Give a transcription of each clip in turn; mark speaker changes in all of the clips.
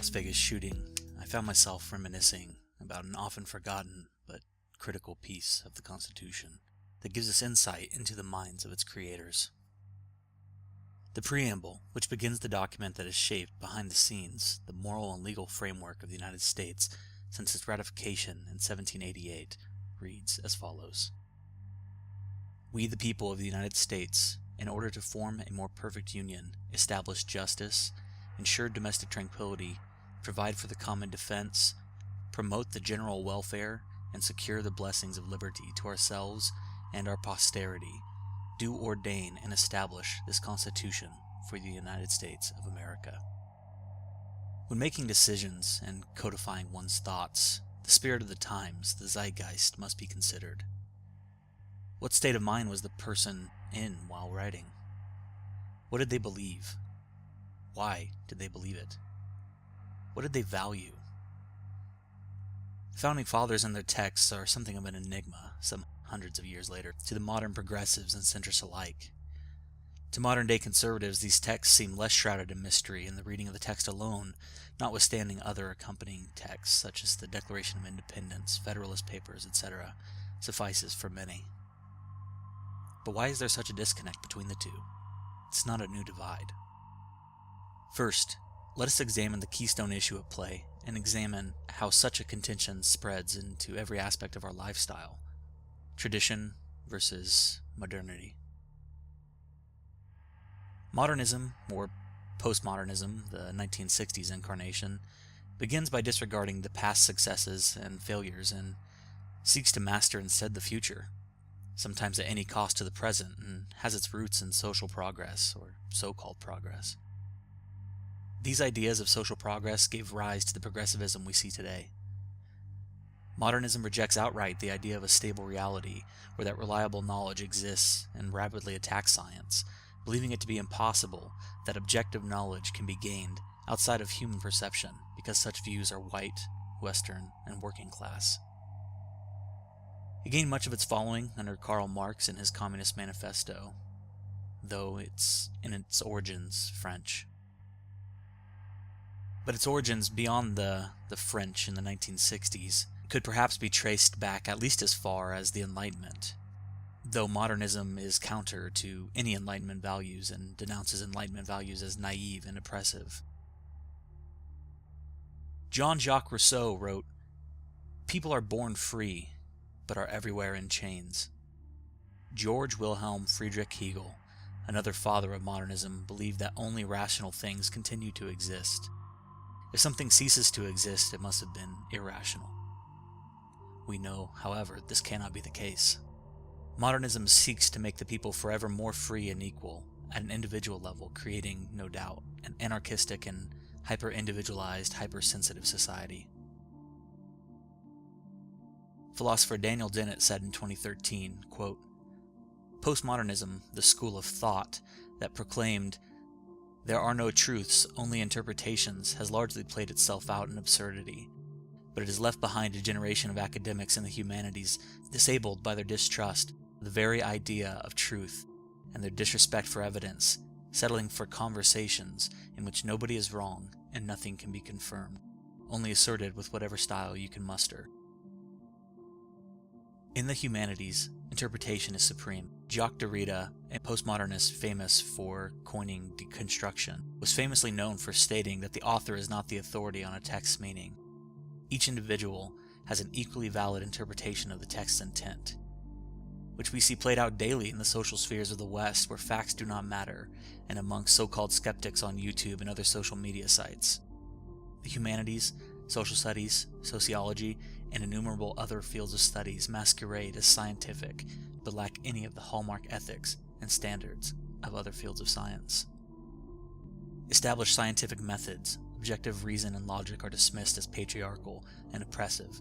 Speaker 1: Las Vegas shooting, I found myself reminiscing about an often forgotten but critical piece of the Constitution that gives us insight into the minds of its creators. The Preamble, which begins the document that has shaped, behind the scenes, the moral and legal framework of the United States since its ratification in 1788, reads as follows. We, the people of the United States, in order to form a more perfect union, establish justice, ensure domestic tranquility, provide for the common defense, promote the general welfare, and secure the blessings of liberty to ourselves and our posterity, do ordain and establish this Constitution for the United States of America. When making decisions and codifying one's thoughts, the spirit of the times, the zeitgeist, must be considered. What state of mind was the person in while writing? What did they believe? Why did they believe it? What did they value? The Founding Fathers and their texts are something of an enigma, some hundreds of years later, to the modern progressives and centrists alike. To modern-day conservatives, these texts seem less shrouded in mystery, and the reading of the text alone, notwithstanding other accompanying texts such as the Declaration of Independence, Federalist Papers, etc., suffices for many. But why is there such a disconnect between the two? It's not a new divide. First, let us examine the keystone issue at play and examine how such a contention spreads into every aspect of our lifestyle. Tradition versus modernity. Modernism, or postmodernism, the 1960s incarnation, begins by disregarding the past successes and failures and seeks to master instead the future, sometimes at any cost to the present, and has its roots in social progress, or so-called progress. These ideas of social progress gave rise to the progressivism we see today. Modernism rejects outright the idea of a stable reality where that reliable knowledge exists and rapidly attacks science, believing it to be impossible that objective knowledge can be gained outside of human perception because such views are white, Western, and working class. It gained much of its following under Karl Marx in his Communist Manifesto, though it's in its origins French. But its origins beyond the French in the 1960s could perhaps be traced back at least as far as the Enlightenment, though modernism is counter to any Enlightenment values and denounces Enlightenment values as naive and oppressive. Jean-Jacques Rousseau wrote, "People are born free, but are everywhere in chains." George Wilhelm Friedrich Hegel, another father of modernism, believed that only rational things continue to exist. If something ceases to exist, it must have been irrational. We know, however, this cannot be the case. Modernism seeks to make the people forever more free and equal at an individual level, creating, no doubt, an anarchistic and hyper-individualized, hypersensitive society. Philosopher Daniel Dennett said in 2013, quote, "Postmodernism, the school of thought that proclaimed there are no truths, only interpretations, has largely played itself out in absurdity, but it has left behind a generation of academics in the humanities disabled by their distrust of the very idea of truth and their disrespect for evidence, settling for conversations in which nobody is wrong and nothing can be confirmed, only asserted with whatever style you can muster." In the humanities, interpretation is supreme. Jacques Derrida, a postmodernist famous for coining deconstruction, was famously known for stating that the author is not the authority on a text's meaning. Each individual has an equally valid interpretation of the text's intent, which we see played out daily in the social spheres of the West, where facts do not matter, and amongst so-called skeptics on YouTube and other social media sites. The humanities, social studies, sociology, and innumerable other fields of studies masquerade as scientific, but lack any of the hallmark ethics and standards of other fields of science. Established scientific methods, objective reason and logic are dismissed as patriarchal and oppressive,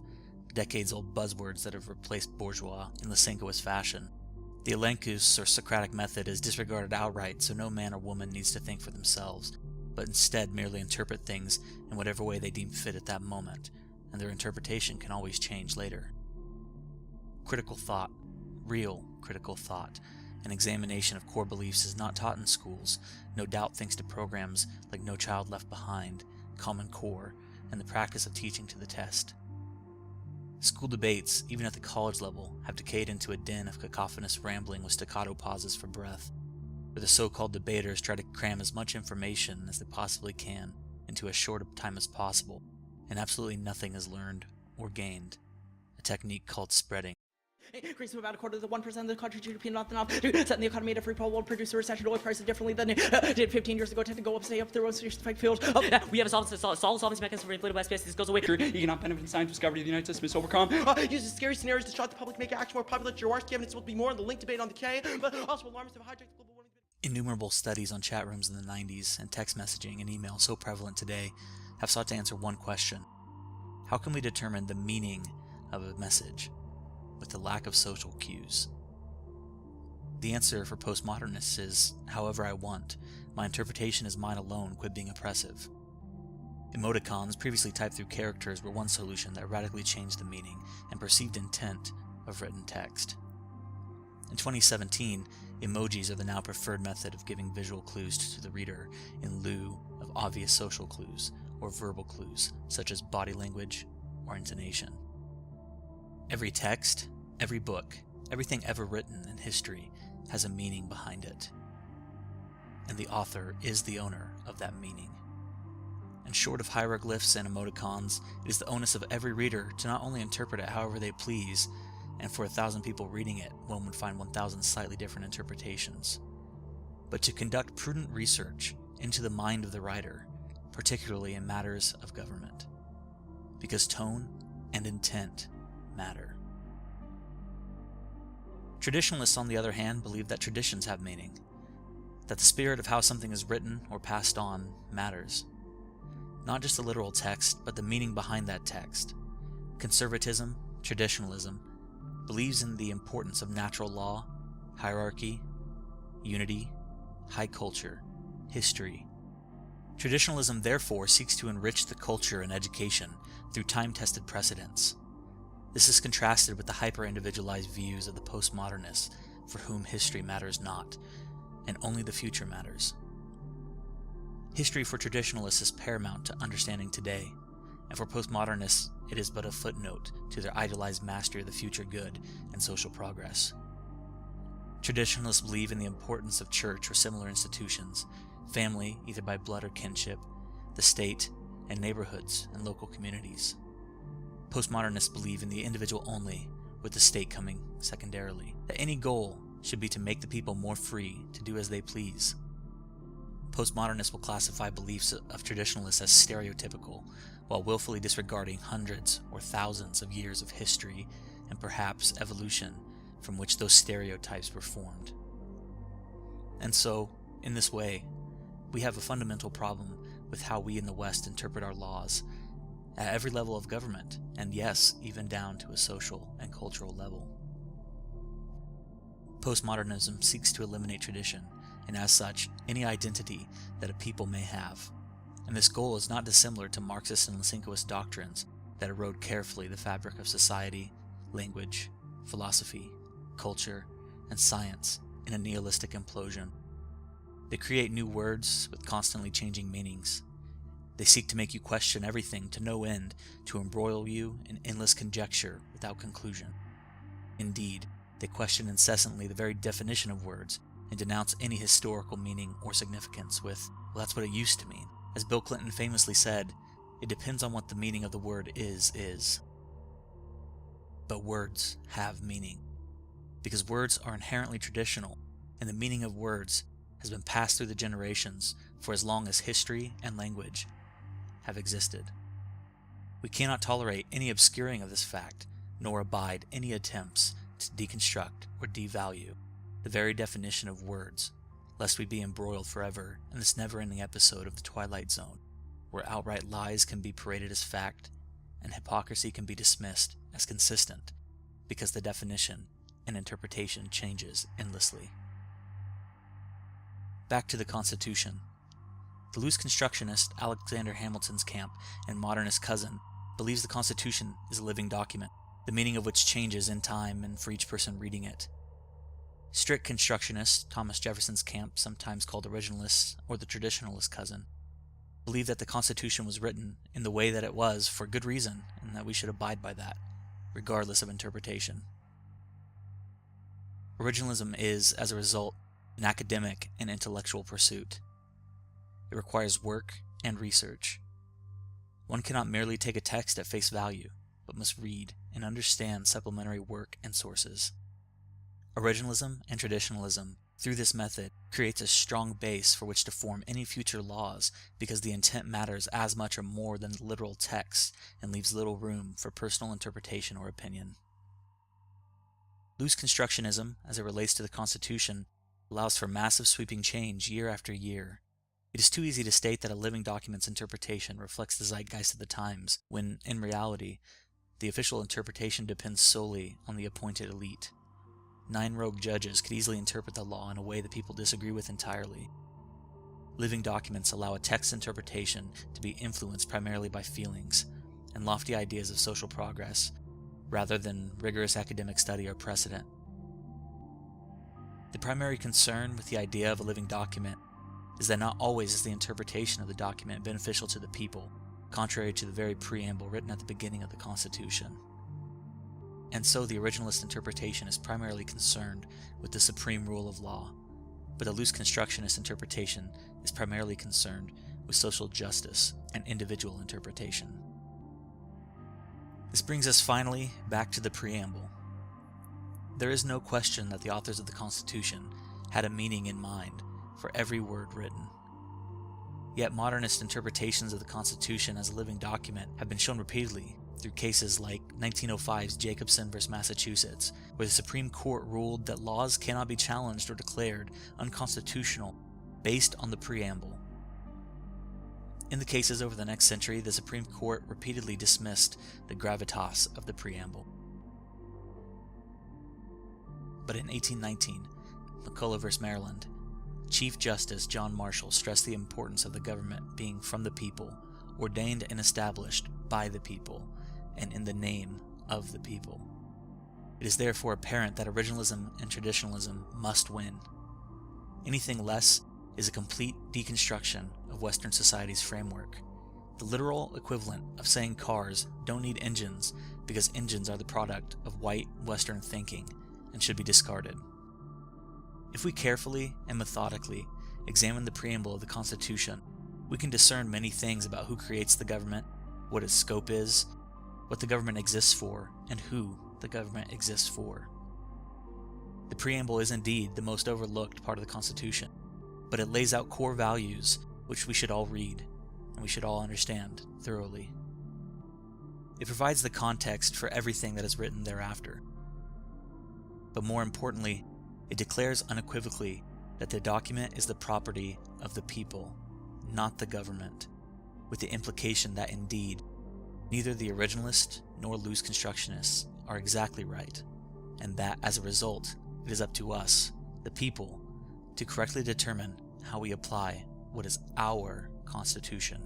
Speaker 1: decades-old buzzwords that have replaced bourgeois in Lysenkoist fashion. The Elenchus or Socratic method is disregarded outright, so no man or woman needs to think for themselves, but instead merely interpret things in whatever way they deem fit at that moment, and their interpretation can always change later. Critical thought, real critical thought, and examination of core beliefs is not taught in schools, no doubt thanks to programs like No Child Left Behind, Common Core, and the practice of teaching to the test. School debates, even at the college level, have decayed into a din of cacophonous rambling with staccato pauses for breath, where the so-called debaters try to cram as much information as they possibly can into as short a time as possible, and absolutely nothing is learned or gained, a technique called spreading.
Speaker 2: Increase about a quarter of the 1% of the country GDP, nothing off. Setting the economy at a free for all world, produce a recession, oil prices differently than it did 15 years ago. Tend to go up, stay up, their own fight field. We have a solvency mechanism for inflatable SPS. This goes away. Economic benefit and science discovery of the United States is overcome. Uses scary scenarios to shock the public, make action more popular. Jaworski evidence will be more on the link debate on the K, but also alarmist of hijacked global warming.
Speaker 1: Innumerable studies on chat rooms in the 90s and text messaging and email so prevalent today have sought to answer one question. How can we determine the meaning of a message with the lack of social cues? The answer for postmodernists is, however I want, my interpretation is mine alone, quit being oppressive. Emoticons, previously typed through characters, were one solution that radically changed the meaning and perceived intent of written text. In 2017, emojis are the now preferred method of giving visual clues to the reader in lieu of obvious social clues or verbal clues, such as body language or intonation. Every text, every book, everything ever written in history has a meaning behind it. And the author is the owner of that meaning. And short of hieroglyphs and emoticons, it is the onus of every reader to not only interpret it however they please, and for 1,000 people reading it, one would find 1,000 slightly different interpretations, but to conduct prudent research into the mind of the writer, particularly in matters of government, because tone and intent matter. Traditionalists, on the other hand, believe that traditions have meaning, that the spirit of how something is written or passed on matters. Not just the literal text, but the meaning behind that text. Conservatism, traditionalism, believes in the importance of natural law, hierarchy, unity, high culture, history. Traditionalism therefore seeks to enrich the culture and education through time-tested precedents. This is contrasted with the hyper-individualized views of the postmodernists, for whom history matters not, and only the future matters. History for traditionalists is paramount to understanding today, and for postmodernists it is but a footnote to their idealized mastery of the future good and social progress. Traditionalists believe in the importance of church or similar institutions, family either by blood or kinship, the state, and neighborhoods and local communities. Postmodernists believe in the individual only, with the state coming secondarily, that any goal should be to make the people more free to do as they please. Postmodernists will classify beliefs of traditionalists as stereotypical, while willfully disregarding hundreds or thousands of years of history and perhaps evolution from which those stereotypes were formed. And so, in this way, we have a fundamental problem with how we in the West interpret our laws, at every level of government, and yes, even down to a social and cultural level. Postmodernism seeks to eliminate tradition, and as such, any identity that a people may have. And this goal is not dissimilar to Marxist and Lysenkoist doctrines that erode carefully the fabric of society, language, philosophy, culture, and science in a nihilistic implosion. They create new words with constantly changing meanings. They seek to make you question everything to no end, to embroil you in endless conjecture without conclusion. Indeed, they question incessantly the very definition of words and denounce any historical meaning or significance with, well, that's what it used to mean. As Bill Clinton famously said, it depends on what the meaning of the word is. But words have meaning, because words are inherently traditional, and the meaning of words has been passed through the generations for as long as history and language have existed. We cannot tolerate any obscuring of this fact, nor abide any attempts to deconstruct or devalue the very definition of words, lest we be embroiled forever in this never-ending episode of the Twilight Zone, where outright lies can be paraded as fact, and hypocrisy can be dismissed as consistent, because the definition and interpretation changes endlessly. Back to the Constitution. The loose constructionist Alexander Hamilton's camp and modernist cousin believes the Constitution is a living document, the meaning of which changes in time and for each person reading it. Strict constructionist Thomas Jefferson's camp, sometimes called originalist or the traditionalist cousin, believe that the Constitution was written in the way that it was for good reason, and that we should abide by that, regardless of interpretation. Originalism is, as a result, an academic and intellectual pursuit. It requires work and research. One cannot merely take a text at face value, but must read and understand supplementary work and sources. Originalism and traditionalism, through this method, creates a strong base for which to form any future laws, because the intent matters as much or more than the literal text and leaves little room for personal interpretation or opinion. Loose constructionism, as it relates to the Constitution, allows for massive sweeping change year after year. It is too easy to state that a living document's interpretation reflects the zeitgeist of the times, when, in reality, the official interpretation depends solely on the appointed elite. 9 rogue judges could easily interpret the law in a way that people disagree with entirely. Living documents allow a text interpretation to be influenced primarily by feelings and lofty ideas of social progress, rather than rigorous academic study or precedent. The primary concern with the idea of a living document is that not always is the interpretation of the document beneficial to the people, contrary to the very preamble written at the beginning of the Constitution. And so the originalist interpretation is primarily concerned with the supreme rule of law, but the loose constructionist interpretation is primarily concerned with social justice and individual interpretation. This brings us finally back to the preamble. There is no question that the authors of the Constitution had a meaning in mind for every word written. Yet modernist interpretations of the Constitution as a living document have been shown repeatedly through cases like 1905's Jacobson v. Massachusetts, where the Supreme Court ruled that laws cannot be challenged or declared unconstitutional based on the preamble. In the cases over the next century, the Supreme Court repeatedly dismissed the gravitas of the preamble. But in 1819, McCulloch v. Maryland, Chief Justice John Marshall stressed the importance of the government being from the people, ordained and established by the people, and in the name of the people. It is therefore apparent that originalism and traditionalism must win. Anything less is a complete deconstruction of Western society's framework, the literal equivalent of saying cars don't need engines because engines are the product of white Western thinking and should be discarded. If we carefully and methodically examine the preamble of the Constitution, we can discern many things about who creates the government, what its scope is, what the government exists for, and who the government exists for. The preamble is indeed the most overlooked part of the Constitution, but it lays out core values which we should all read, and we should all understand thoroughly. It provides the context for everything that is written thereafter. But more importantly, it declares unequivocally that the document is the property of the people, not the government, with the implication that indeed, neither the originalist nor loose constructionists are exactly right, and that as a result, it is up to us, the people, to correctly determine how we apply what is our Constitution.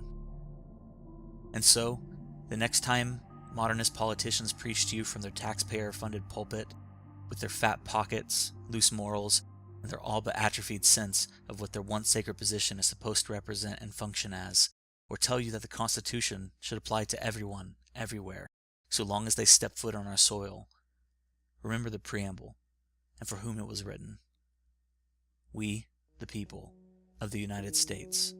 Speaker 1: And so, the next time modernist politicians preach to you from their taxpayer-funded pulpit, with their fat pockets, loose morals, and their all but atrophied sense of what their once sacred position is supposed to represent and function as, or tell you that the Constitution should apply to everyone, everywhere, so long as they step foot on our soil, remember the preamble, and for whom it was written. We, the people of the United States,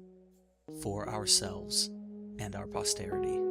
Speaker 1: for ourselves and our posterity.